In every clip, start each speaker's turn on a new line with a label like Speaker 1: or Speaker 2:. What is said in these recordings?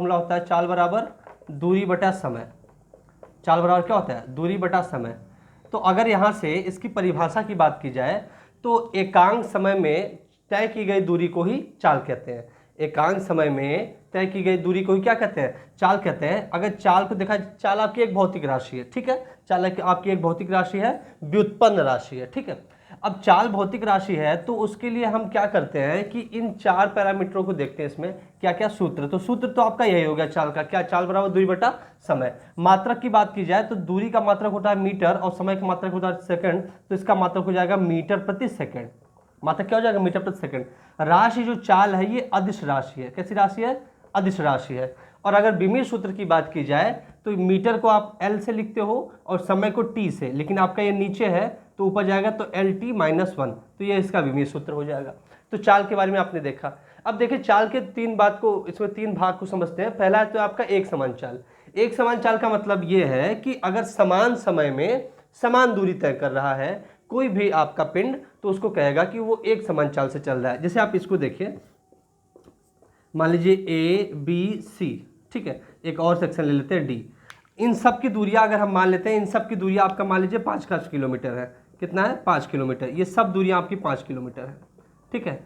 Speaker 1: Formula होता है चाल बराबर दूरी बटा समय। चाल बराबर क्या होता है? दूरी बटा समय। तो अगर यहाँ से इसकी परिभाषा की बात की जाए तो एकांक समय में तय की गई दूरी को ही चाल कहते हैं। एकांक समय में तय की गई दूरी को ही क्या कहते हैं? चाल कहते हैं। अगर चाल को देखा, चाल आपकी एक भौतिक राशि है, ठीक है, चाल आपकी एक भौतिक राशि है, व्युत्पन्न राशि है, ठीक है। अब चाल भौतिक राशि है तो उसके लिए हम क्या करते हैं कि इन चार पैरामीटरों को देखते हैं, इसमें क्या क्या सूत्र। तो सूत्र तो आपका यही हो गया चाल का, क्या? चाल बराबर दूरी बटा समय। मात्रक की बात की जाए तो दूरी का मात्रक होता है मीटर और समय का मात्रक होता है सेकंड, तो इसका मात्रक हो जाएगा मीटर प्रति सेकंड। मात्रक क्या हो जाएगा? मीटर प्रति सेकंड। राशि जो चाल है ये अदिश राशि है। कैसी राशि है? अदिश राशि है। और अगर विमीर सूत्र की बात की जाए तो मीटर को आप L से लिखते हो और समय को T से, लेकिन आपका ये नीचे है तो ऊपर जाएगा तो LT - 1, तो ये इसका विमीर सूत्र हो जाएगा। तो चाल के बारे में आपने देखा। अब देखिए चाल के इसमें तीन भाग को समझते हैं। पहला है तो आपका एक समान चाल। एक समान चाल का मतलब ये है कि अगर समान समय में समान दूरी तय कर रहा है कोई भी आपका पिंड, तो उसको कहेगा कि वो एक समान चाल से चल रहा है। जैसे आप इसको देखिए, मान लीजिए ABC, ठीक है, एक और सेक्शन ले लेते हैं D। इन सब की दूरियां अगर हम मान लेते हैं, इन सब की दूरियां आपका मान लीजिए 5 किलोमीटर है। कितना है? 5 किलोमीटर। ये सब दूरियां आपकी 5 किलोमीटर है, ठीक है।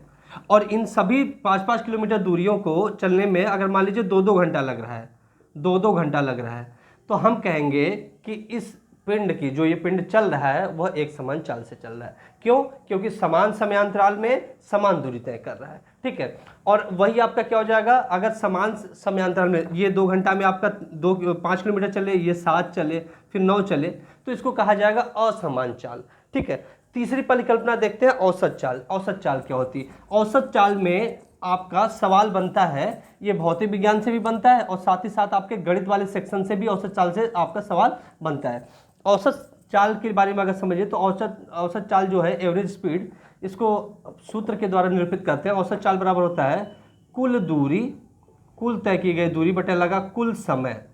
Speaker 1: और इन सभी 5-5 किलोमीटर दूरियों को चलने में अगर मान लीजिए 2-2 घंटा लग रहा है, 2-2 घंटा लग रहा है, तो हम कहेंगे कि इस पिंड की, जो ये पिंड चल रहा है वह एक समान चाल से चल रहा है। क्यों? क्योंकि समान समयांतराल में समान दूरी तय कर रहा है, ठीक है। और वही आपका क्या हो जाएगा? अगर समान समयांतराल में ये 2 घंटा में आपका 5 किलोमीटर चले, ये 7 चले, फिर 9 चले, तो इसको कहा जाएगा असमान चाल, ठीक है। तीसरी परिकल्पना देखते हैं, औसत चाल। औसत चाल क्या होती है? औसत चाल में आपका सवाल बनता है, ये भौतिक विज्ञान से भी बनता है और साथ ही साथ आपके गणित वाले सेक्शन से भी औसत चाल से आपका सवाल बनता है। औसत चाल के बारे में अगर समझिए तो औसत चाल जो है, एवरेज स्पीड, इसको सूत्र के द्वारा निरूपित करते हैं। औसत चाल बराबर होता है कुल दूरी, कुल तय की गई दूरी बटे लगा कुल समय,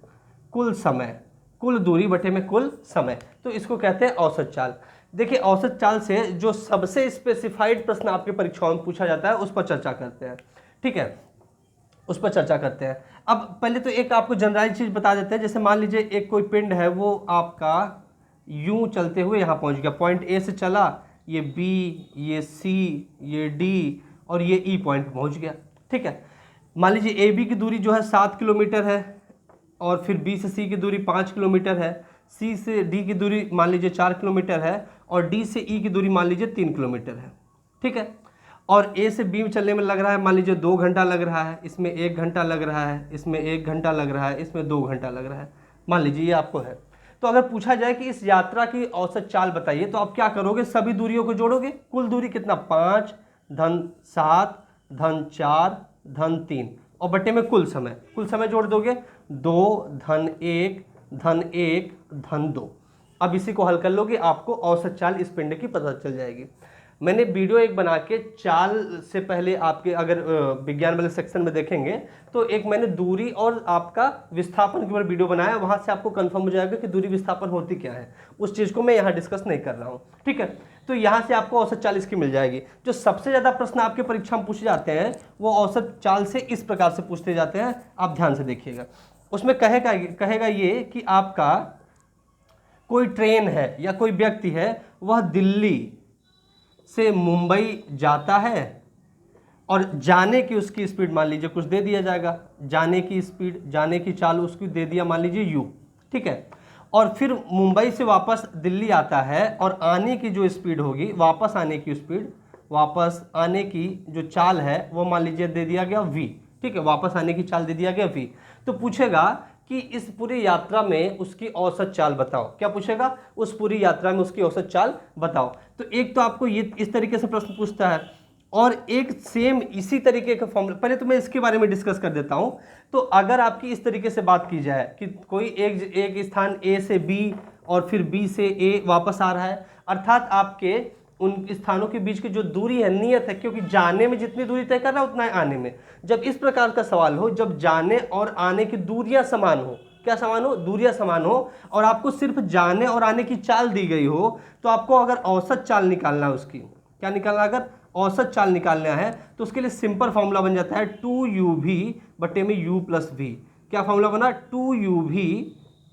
Speaker 1: कुल दूरी बटे में कुल समय, तो इसको कहते हैं औसत चाल। देखिए औसत चाल से जो सबसे स्पेसिफाइड प्रश्न आपके परीक्षाओं में पूछा जाता है उस पर चर्चा करते हैं, ठीक है, उस पर चर्चा करते हैं। अब पहले तो एक आपको जनरल चीज बता देते हैं। जैसे मान लीजिए एक कोई पिंड है, वो आपका यूं चलते हुए यहाँ पहुँच गया, पॉइंट A से चला, ये B, ये C, ये D और ये E पॉइंट पहुँच गया, ठीक है। मान लीजिए AB की दूरी जो है 7 किलोमीटर है और फिर B से C की दूरी 5 किलोमीटर है, C से D की दूरी मान लीजिए 4 किलोमीटर है और D से E की दूरी मान लीजिए 3 किलोमीटर है, ठीक है। और A से B में चलने में लग रहा है मान लीजिए 2 घंटा लग रहा है, इसमें 1 घंटा लग रहा है, इसमें 1 घंटा लग रहा है, इसमें 2 घंटा लग रहा है, मान लीजिए ये आपको है। तो अगर पूछा जाए कि इस यात्रा की औसत चाल बताइए, तो आप क्या करोगे? सभी दूरियों को जोड़ोगे। कुल दूरी कितना? 5 धन 7 धन 4 धन 3 और बटे में कुल समय जोड़ दोगे, 2 धन 1 धन 1 धन 2। अब इसी को हल कर लोगे, आपको औसत चाल इस पिंड की पता चल जाएगी। मैंने वीडियो एक बना के चाल से पहले आपके अगर विज्ञान वाले सेक्शन में देखेंगे तो एक मैंने दूरी और आपका विस्थापन के ऊपर वीडियो बनाया, वहां से आपको कंफर्म हो जाएगा कि दूरी विस्थापन होती क्या है। उस चीज को मैं यहाँ डिस्कस नहीं कर रहा हूँ, ठीक है। तो यहाँ से आपको औसत चाल इसकी मिल जाएगी। जो सबसे ज्यादा प्रश्न आपके परीक्षा में पूछे जाते हैं वो औसत चाल से इस प्रकार से पूछते जाते हैं, आप ध्यान से देखिएगा। उसमें कहेगा ये कि आपका कोई ट्रेन है या कोई व्यक्ति है, वह दिल्ली से मुंबई जाता है और जाने की उसकी स्पीड मान लीजिए कुछ दे दिया जाएगा, जाने की स्पीड, जाने की चाल उसकी दे दिया मान लीजिए u, ठीक है। और फिर मुंबई से वापस दिल्ली आता है और आने की जो स्पीड होगी, वापस आने की स्पीड, वापस आने की जो चाल है वो मान लीजिए दे दिया गया v, ठीक है, वापस आने की चाल दे दिया गया v। तो पूछेगा कि इस पूरी यात्रा में उसकी औसत चाल बताओ। क्या पूछेगा? उस पूरी यात्रा में उसकी औसत चाल बताओ। तो एक तो आपको ये इस तरीके से प्रश्न पूछता है और एक सेम इसी तरीके का फॉर्मूला, पहले तो मैं इसके बारे में डिस्कस कर देता हूं। तो अगर आपकी इस तरीके से बात की जाए कि कोई एक स्थान A से B और फिर B से A वापस आ रहा है, अर्थात आपके उन स्थानों के बीच की जो दूरी है नियत है, क्योंकि जाने में जितनी दूरी तय कर रहा है उतना ही आने में। जब इस प्रकार का सवाल हो, जब जाने और आने की दूरियां समान हो, क्या समान हो? दूरियां समान हो, और आपको सिर्फ जाने और आने की चाल दी गई हो, तो आपको अगर औसत चाल निकालना है, उसकी क्या निकालना, अगर औसत चाल निकालना है तो उसके लिए सिंपल फॉर्मूला बन जाता है 2uv बटे में u प्लस v। क्या फॉर्मूला बना,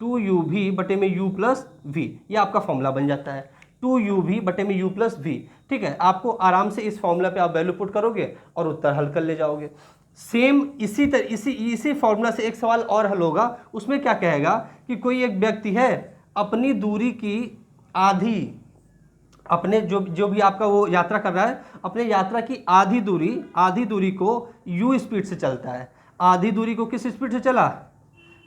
Speaker 1: 2uv बटे में u प्लस वी, ये आपका फॉर्मूला बन जाता है 2uv बटे में u प्लस वी। ठीक है, आपको आराम से इस फॉर्मूला पे आप वैल्यू पुट करोगे और उत्तर हल कर ले जाओगे। सेम इसी फॉर्मूला से एक सवाल और हल होगा, उसमें क्या कहेगा कि कोई एक व्यक्ति है अपनी दूरी की आधी, अपने जो भी आपका वो यात्रा कर रहा है, अपने यात्रा की आधी दूरी को u स्पीड से चलता है। आधी दूरी को किस स्पीड से चला,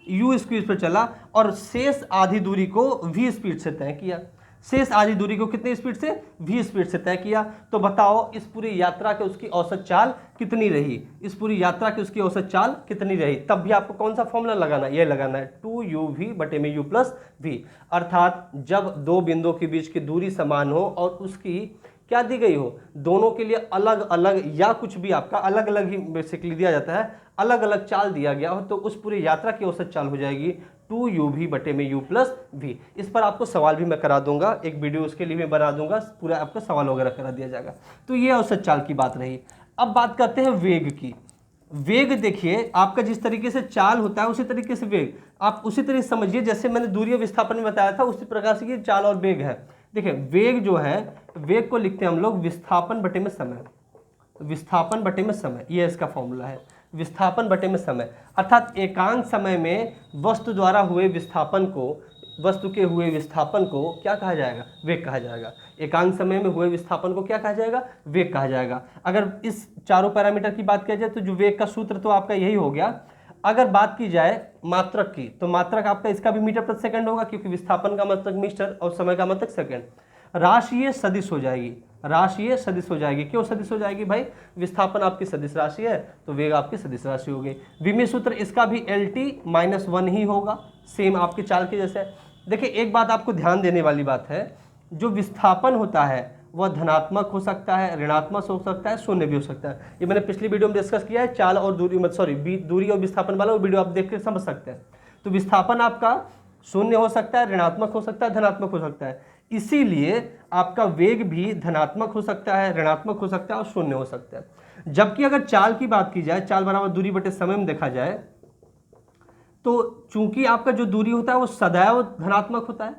Speaker 1: u स्पीड पर चला, और शेष आधी दूरी को v स्पीड से तय किया। शेष आधी दूरी को कितने स्पीड से, v स्पीड से तय किया। तो बताओ इस पूरी यात्रा के उसकी औसत चाल कितनी रही, इस पूरी यात्रा की उसकी औसत चाल कितनी रही। तब भी आपको कौन सा फॉर्मूला लगाना है, ये लगाना है 2uv बटे में u प्लस वी। अर्थात जब दो बिंदुओं के बीच की दूरी समान हो और उसकी क्या दी गई हो, दोनों के लिए अलग अलग या कुछ भी आपका अलग अलग ही बेसिकली दिया जाता है, अलग अलग चाल दिया गया हो, तो उस पूरी यात्रा की औसत चाल हो जाएगी 2uv बटे में u प्लस वी। इस पर आपको सवाल भी मैं करा दूंगा, एक वीडियो उसके लिए मैं बना दूंगा, पूरा आपका सवाल वगैरह करा दिया जाएगा। तो ये औसत चाल की बात रही। अब बात करते हैं वेग की। वेग देखिए, आपका जिस तरीके से चाल होता है उसी तरीके से वेग, आप उसी तरीके से समझिए जैसे मैंने दूरी और विस्थापन में बताया था, उसी प्रकार से ये चाल और वेग है। देखिए वेग जो है, वेग को लिखते हैं हम लोग विस्थापन बटे में समय, विस्थापन बटे में समय, ये इसका फॉर्मूला है, विस्थापन बटे में समय। अर्थात एकांक समय में वस्तु द्वारा हुए विस्थापन को, वस्तु के हुए विस्थापन को क्या कहा जाएगा, वेग कहा जाएगा। एकांक समय में हुए विस्थापन को क्या कहा जाएगा, वेग कहा जाएगा। अगर इस चारों पैरामीटर की बात की जाए तो जो वेग का सूत्र तो आपका यही हो गया। अगर बात की जाए मात्रक की, तो मात्रक आपका इसका भी मीटर प्रति सेकंड होगा, क्योंकि विस्थापन का मात्रक मीटर और समय का मात्रक सेकंड। राशिये सदिश हो जाएगी, राशिये सदिश हो जाएगी। क्यों सदिश हो जाएगी भाई, विस्थापन आपकी सदिश राशि है तो वेग आपकी सदिश राशि हो गई। विमीय सूत्र इसका भी LT-1 ही होगा, सेम आपके चाल के जैसे। देखिए एक बात आपको ध्यान देने वाली बात है, जो विस्थापन होता है वह धनात्मक हो सकता है, ऋणात्मक हो सकता है, शून्य भी हो सकता है। ये मैंने पिछली वीडियो में डिस्कस किया है, चाल और दूरी दूरी और विस्थापन वाला, वो वीडियो आप देख के समझ सकते हैं। तो विस्थापन आपका शून्य हो सकता है, ऋणात्मक हो सकता है, धनात्मक हो सकता है। इसीलिए आपका वेग भी धनात्मक हो सकता है, ऋणात्मक हो सकता है और शून्य हो सकता है। जबकि अगर चाल की बात की जाए, चाल बराबर दूरी बटे समय में देखा जाए, तो चूंकि आपका जो दूरी होता है वो सदैव धनात्मक होता है,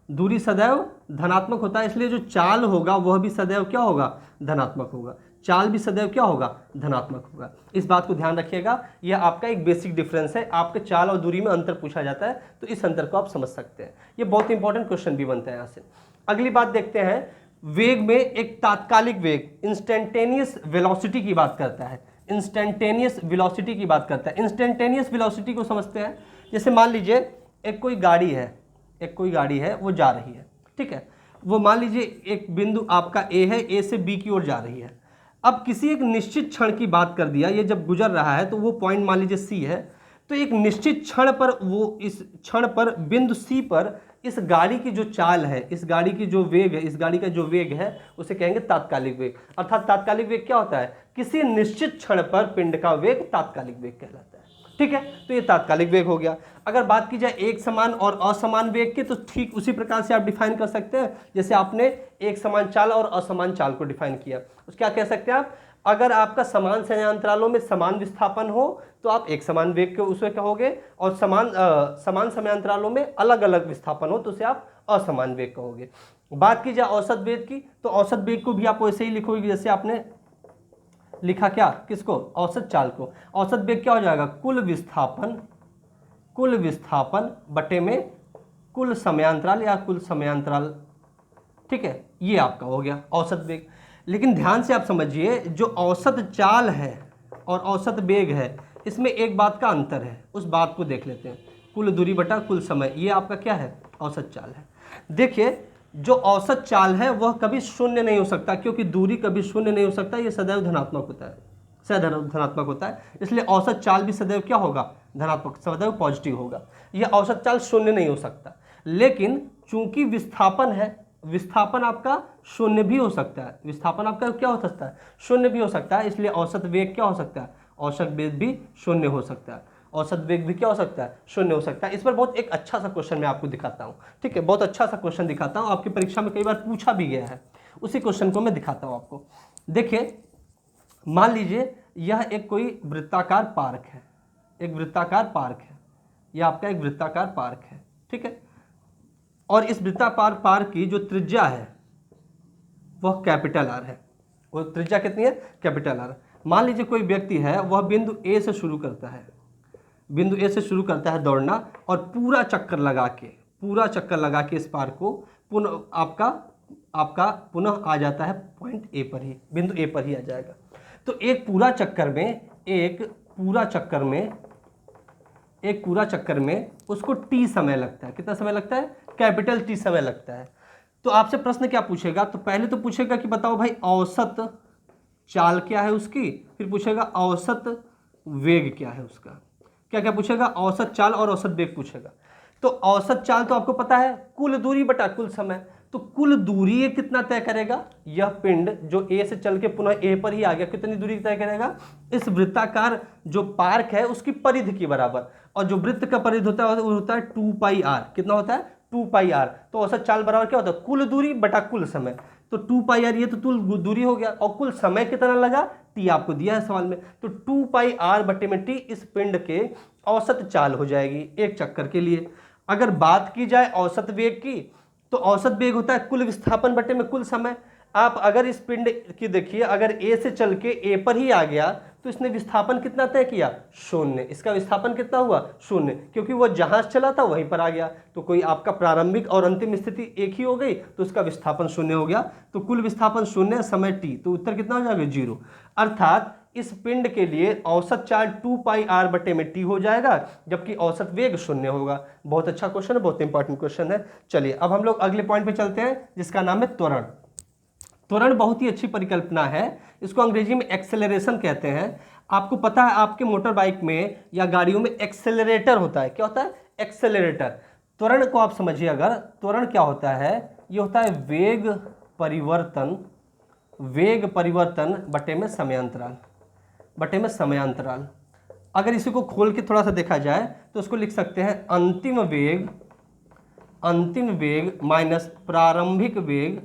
Speaker 1: दूरी सदैव धनात्मक होता है, इसलिए जो चाल होगा वह भी सदैव क्या होगा, धनात्मक होगा। चाल भी सदैव क्या होगा, धनात्मक होगा। इस बात को ध्यान रखिएगा, यह आपका एक बेसिक डिफरेंस है। आपके चाल और दूरी में अंतर पूछा जाता है तो इस अंतर को आप समझ सकते हैं। ये बहुत इंपॉर्टेंट क्वेश्चन भी बनता है यहाँ से। अगली बात देखते हैं, वेग में एक तात्कालिक वेग, इंस्टेंटेनियस वेलोसिटी की बात करता है, इंस्टेंटेनियस वेलोसिटी की बात करता है। इंस्टेंटेनियस वेलोसिटी को समझते हैं, जैसे मान लीजिए एक कोई गाड़ी है, वो जा रही है, ठीक है, वो मान लीजिए एक बिंदु आपका ए है, ए से बी की ओर जा रही है। अब किसी एक निश्चित क्षण की बात कर दिया, ये जब गुजर रहा है तो वो पॉइंट मान लीजिए सी है, तो एक निश्चित क्षण पर वो, इस क्षण पर बिंदु सी पर इस गाड़ी की जो चाल है, इस गाड़ी की जो वेग है, इस गाड़ी का जो वेग है उसे कहेंगे तात्कालिक वेग। अर्थात तात्कालिक वेग क्या होता है, किसी निश्चित क्षण पर पिंड का वेग तात्कालिक वेग कहलाता है। ठीक है, तो ये तात्कालिक वेग हो गया। अगर बात की जाए एक समान और असमान वेग की, तो ठीक उसी प्रकार से आप डिफाइन कर सकते हैं जैसे आपने एक समान चाल और असमान चाल को डिफाइन किया। उस क्या कह सकते हैं आप, अगर आपका समान समयांतरालों में समान विस्थापन हो तो आप एक समान वेग के उसे कहोगे, और समान समयांतरालों में अलग अलग विस्थापन हो तो उसे आप असमान वेग कहोगे। बात की जाए औसत वेग की, तो औसत वेग को भी आप वैसे ही लिखोगे जैसे आपने लिखा, क्या, किसको, औसत चाल को। औसत वेग क्या हो जाएगा, कुल विस्थापन बटे में कुल समयांतराल या कुल समयांतराल। ठीक है, ये आपका हो गया औसत वेग। लेकिन ध्यान से आप समझिए, जो औसत चाल है और औसत वेग है, इसमें एक बात का अंतर है, उस बात को देख लेते हैं। कुल दूरी बटा कुल समय, ये आपका क्या है, औसत चाल है। देखिए जो औसत चाल है वह कभी शून्य नहीं हो सकता, क्योंकि दूरी कभी शून्य नहीं हो सकता, ये सदैव धनात्मक होता है, सदैव धनात्मक होता है। इसलिए औसत चाल भी सदैव क्या होगा, धनात्मक, सदैव पॉजिटिव होगा। यह औसत चाल शून्य नहीं हो सकता। लेकिन चूंकि विस्थापन है, विस्थापन आपका शून्य भी हो सकता है, विस्थापन आपका क्या हो सकता है, शून्य भी हो सकता है। इसलिए औसत वेग क्या हो सकता है, औसत वेग भी शून्य हो सकता है, औसत वेग भी क्या हो सकता है, शून्य हो सकता है। इस पर बहुत एक अच्छा सा क्वेश्चन मैं आपको दिखाता हूँ। ठीक है, बहुत अच्छा सा क्वेश्चन दिखाता हूँ, आपकी परीक्षा में कई बार पूछा भी गया है, उसी क्वेश्चन को मैं दिखाता हूँ आपको। देखिए मान लीजिए यह एक कोई वृत्ताकार पार्क है, एक वृत्ताकार पार्क है, यह आपका एक वृत्ताकार पार्क है, ठीक है। और इस वृत्ताकार पार्क की जो त्रिज्या है वह कैपिटल आर है। वो त्रिज्या कितनी है? Capital R. मान लीजिए कोई व्यक्ति है, वह बिंदु ए से शुरू करता है, बिंदु ए से शुरू करता है दौड़ना, और पूरा चक्कर लगा के इस पार्क को पुनः आपका पुनः आ जाता है पॉइंट ए पर ही, बिंदु ए पर ही आ जाएगा। तो एक पूरा चक्कर में उसको टी समय लगता है। कितना समय लगता है? कैपिटल टी समय लगता है। तो आपसे प्रश्न क्या पूछेगा? तो पहले तो पूछेगा कि बताओ भाई औसत चाल क्या है उसकी, फिर पूछेगा औसत वेग क्या है उसका। क्या क्या पूछेगा? औसत चाल और औसत वेग पूछेगा। तो औसत चाल तो आपको पता है, कुल दूरी बटा कुल समय। तो कुल दूरी ये कितना तय करेगा? यह पिंड जो ए से चल के पुनः ए पर ही आ गया, कितनी दूरी तय करेगा? इस वृत्ताकार जो पार्क है उसकी परिधि के बराबर। और जो वृत्त का परिधि होता है वो होता है 2 पाई आर। कितना होता है? 2 पाई आर। तो औसत चाल बराबर क्या होता है? कुल दूरी बटा कुल समय। तो 2 पाई आर ये तो कुल दूरी हो गया, और कुल समय कितना लगा? टी आपको दिया है सवाल में। तो 2 पाई आर बटे में टी इस पिंड के औसत चाल हो जाएगी एक चक्कर के लिए। अगर बात की जाए औसत वेग की, तो औसत वेग होता है कुल विस्थापन बटे में कुल समय। आप अगर इस पिंड की देखिए, अगर ए से चल के ए पर ही आ गया तो इसने विस्थापन कितना तय किया? 0। इसका विस्थापन कितना हुआ? 0, क्योंकि वो जहां से चला था वहीं पर आ गया। तो कोई आपका प्रारंभिक और अंतिम स्थिति एक ही हो गई, तो उसका विस्थापन 0 हो गया। तो कुल विस्थापन 0, समय t, तो उत्तर कितना हो जाएगा? 0। अर्थात इस पिंड के लिए औसत चाल 2 पाई आर बटे में टी हो जाएगा, जबकि औसत वेग 0 होगा। बहुत अच्छा क्वेश्चन है, बहुत इंपॉर्टेंट क्वेश्चन है। चलिए अब हम लोग अगले पॉइंट पे चलते हैं, जिसका नाम है त्वरण। त्वरण बहुत ही अच्छी परिकल्पना है। इसको अंग्रेजी में एक्सेलरेशन कहते हैं। आपको पता है आपके मोटर बाइक में या गाड़ियों में एक्सेलरेटर होता है। क्या होता है? एक्सेलरेटर। त्वरण को आप समझिए, अगर त्वरण क्या होता है? ये होता है वेग परिवर्तन बटे में समयांतराल। अगर इसी को खोल के थोड़ा सा देखा जाए तो उसको लिख सकते हैं अंतिम वेग माइनस प्रारंभिक वेग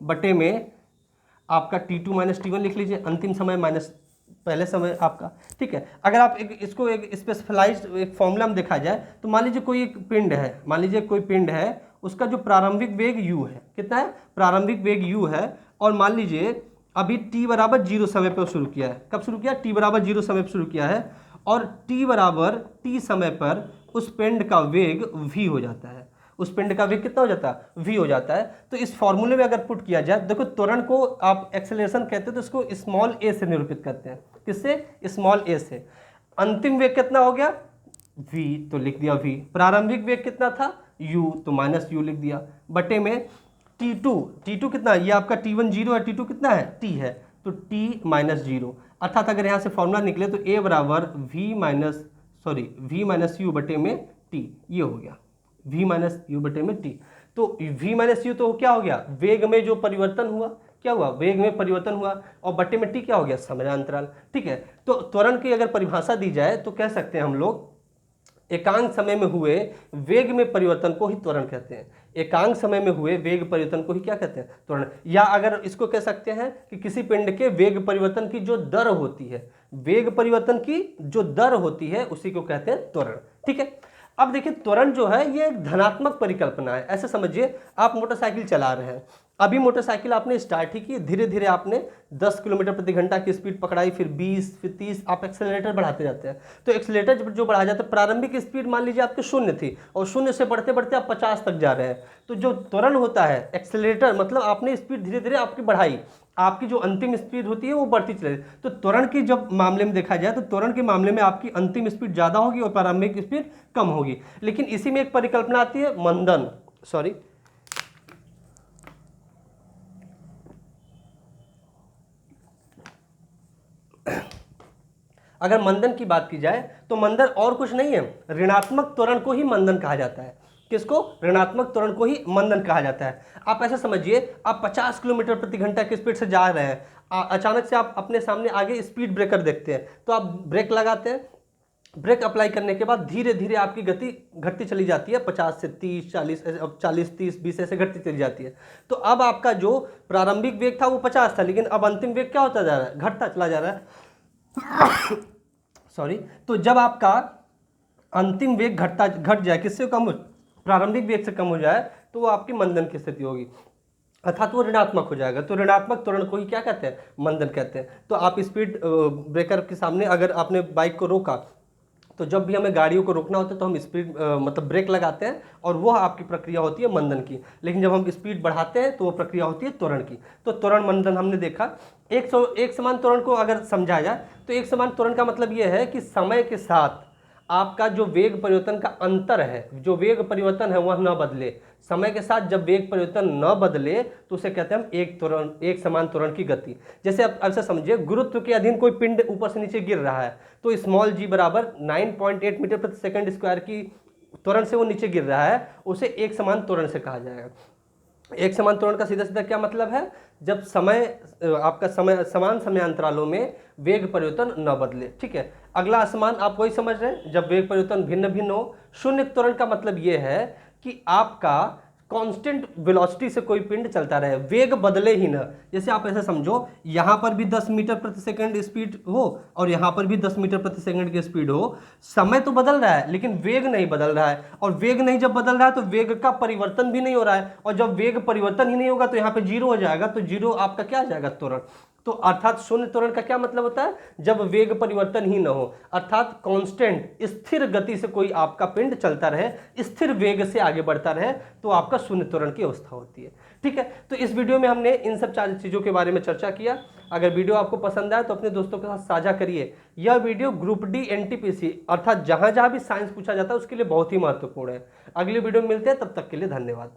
Speaker 1: बटे में आपका T2 माइनस T1 लिख लीजिए, अंतिम समय माइनस पहले समय आपका, ठीक है। अगर आप इसको एक स्पेसिफाइज्ड एक फॉर्मूला में देखा जाए तो मान लीजिए कोई पिंड है, उसका जो प्रारंभिक वेग u है। कितना है? प्रारंभिक वेग u है। और मान लीजिए अभी t बराबर 0 समय पर शुरू किया है। कब शुरू किया? t बराबर 0 समय पर शुरू किया है। और t बराबर t समय पर उस पिंड का वेग v हो जाता है। उस पिंड का वेग कितना हो जाता है? v हो जाता है। तो इस फॉर्मूले में अगर पुट किया जाए, देखो त्वरण को आप एक्सेलरेशन कहते हैं तो इसको स्मॉल a से निरूपित करते हैं। किससे? स्मॉल a से। अंतिम वेग कितना हो गया? v, तो लिख दिया v। प्रारंभिक वेग कितना था? u, तो माइनस u लिख दिया, बटे में T2 कितना है? ये आपका T1 0 है, T2 कितना है? t है, तो t माइनस 0। अर्थात अगर यहाँ से फॉर्मूला निकले तो a बराबर v माइनस u बटे में t, ये हो गया v माइनस यू बटे में t। तो v माइनस यू तो क्या हो गया? वेग में जो परिवर्तन हुआ, क्या हुआ? वेग में परिवर्तन हुआ, और बटे में t क्या हो गया? समयांतराल, ठीक है। तो त्वरण की अगर परिभाषा दी जाए तो कह सकते हैं हम लोग एकांक समय में हुए वेग में परिवर्तन को ही त्वरण कहते हैं। एकांक समय में हुए वेग परिवर्तन को ही क्या कहते हैं? त्वरण। या अगर इसको कह सकते हैं कि किसी पिंड के वेग परिवर्तन की जो दर होती है, वेग परिवर्तन की जो दर होती है उसी को कहते हैं त्वरण, ठीक है। अब देखिए त्वरण जो है ये एक धनात्मक परिकल्पना है। ऐसे समझिए आप मोटरसाइकिल चला रहे हैं, अभी मोटरसाइकिल आपने स्टार्ट ही की, धीरे धीरे आपने 10 किलोमीटर प्रति घंटा की स्पीड पकड़ाई, फिर 20, फिर 30, आप एक्सेलरेटर बढ़ाते जाते हैं। तो एक्सेलरेटर जो बढ़ा जाता है, प्रारंभिक स्पीड मान लीजिए आपकी 0 थी और 0 से बढ़ते बढ़ते आप 50 तक जा रहे हैं। तो जो त्वरण होता है एक्सेलरेटर, मतलब आपने स्पीड धीरे धीरे आपकी बढ़ाई, आपकी जो अंतिम स्पीड होती है वो बढ़ती चले। तो त्वरण की जब मामले में देखा जाए तो त्वरण के मामले में आपकी अंतिम स्पीड ज़्यादा होगी और प्रारंभिक स्पीड कम होगी। लेकिन इसी में एक परिकल्पना आती है मंदन, अगर मंदन की बात की जाए तो मंदन और कुछ नहीं है, ऋणात्मक त्वरण को ही मंदन कहा जाता है। किसको? ऋणात्मक त्वरण को ही मंदन कहा जाता है। आप ऐसा समझिए, आप 50 किलोमीटर प्रति घंटा की स्पीड से जा रहे हैं, अचानक से आप अपने सामने आगे स्पीड ब्रेकर देखते हैं, तो आप ब्रेक लगाते हैं। ब्रेक अप्लाई करने के बाद धीरे धीरे आपकी गति घटती चली जाती है, 50 से 30, 40, 30, 20 ऐसे घटती चली जाती है। तो अब आपका जो प्रारंभिक वेग था वो 50 था, लेकिन अब अंतिम वेग क्या होता जा रहा है? घटता चला जा रहा है। सॉरी, तो जब आपका अंतिम वेग घट जाए, किससे कम हो, प्रारंभिक वेग से कम हो जाए, तो वो आपकी मंदन की स्थिति होगी, अर्थात वो ऋणात्मक हो जाएगा। तो ऋणात्मक त्वरण को ही क्या कहते हैं, मंदन कहते हैं। तो आप स्पीड ब्रेकर के सामने अगर आपने बाइक को रोका, तो जब भी हमें गाड़ियों को रोकना होता है तो हम स्पीड मतलब ब्रेक लगाते हैं, और वो आपकी प्रक्रिया होती है मंदन की। लेकिन जब हम स्पीड बढ़ाते हैं तो वो प्रक्रिया होती है त्वरण की। तो त्वरण मंदन हमने देखा। एक समान त्वरण को अगर समझा जाए तो एक समान त्वरण का मतलब ये है कि समय के साथ आपका जो वेग परिवर्तन का अंतर है, जो वेग परिवर्तन है वह न बदले। समय के साथ जब वेग परिवर्तन न बदले तो उसे कहते हैं हम एक समान त्वरण की गति। जैसे आप ऐसा समझिए, गुरुत्व के अधीन कोई पिंड ऊपर से नीचे गिर रहा है, तो स्मॉल जी बराबर 9.8 मीटर प्रति सेकंड स्क्वायर की त्वरण से वो नीचे गिर रहा है, उसे एक समान त्वरण से कहा जाएगा। एक समान त्वरण का सीधा सीधा क्या मतलब है, जब समय आपका समय समान समयांतरालों में वेग परिवर्तन न बदले। ठीक है, अगला असमान आप वही समझ रहे हैं, जब वेग परिवर्तन भिन्न भिन्न हो। शून्य त्वरण का मतलब यह है कि आपका कांस्टेंट वेलोसिटी से कोई पिंड चलता रहे, वेग बदले ही ना। जैसे आप ऐसे समझो, यहां पर भी 10 मीटर प्रति सेकंड स्पीड हो और यहां पर भी 10 मीटर प्रति सेकंड की स्पीड हो, समय तो बदल रहा है लेकिन वेग नहीं बदल रहा है। और वेग नहीं जब बदल रहा है तो वेग का परिवर्तन भी नहीं हो रहा है, और जब वेग परिवर्तन ही नहीं होगा तो यहाँ पे जीरो हो जाएगा। तो जीरो आपका क्या आ जाएगा, त्वरण। तो अर्थात शून्य त्वरण का क्या मतलब होता है, जब वेग परिवर्तन ही न हो, अर्थात कांस्टेंट स्थिर गति से कोई आपका पिंड चलता रहे, स्थिर वेग से आगे बढ़ता रहे, तो आपका शून्य त्वरण की अवस्था होती है। ठीक है, तो इस वीडियो में हमने इन सब चीज़ों के बारे में चर्चा किया। अगर वीडियो आपको पसंद आया तो अपने दोस्तों के साथ साझा करिए। यह वीडियो ग्रुप डी एनटीपीसी अर्थात जहां जहां भी साइंस पूछा जाता है उसके लिए बहुत ही महत्वपूर्ण है। अगले वीडियो में मिलते हैं, तब तक के लिए धन्यवाद।